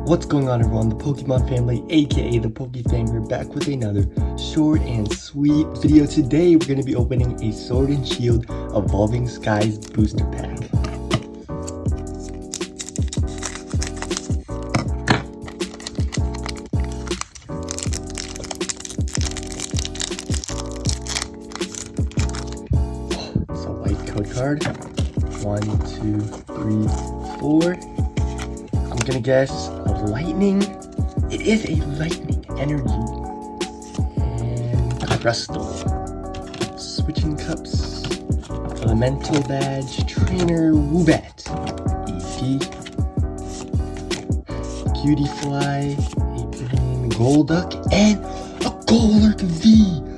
What's going on, everyone? The Pokemon family, aka the PokeFam, here back with another short and sweet video. Today we're going to be opening a Sword and Shield Evolving Skies booster pack. It's a white code card. 1, 2, 3, 4. I'm gonna guess a lightning. It is a lightning energy. And crystal. Switching cups. Elemental badge. Trainer Woobat. EP. Cutie fly. Apron. Golduck. And a Golurk V.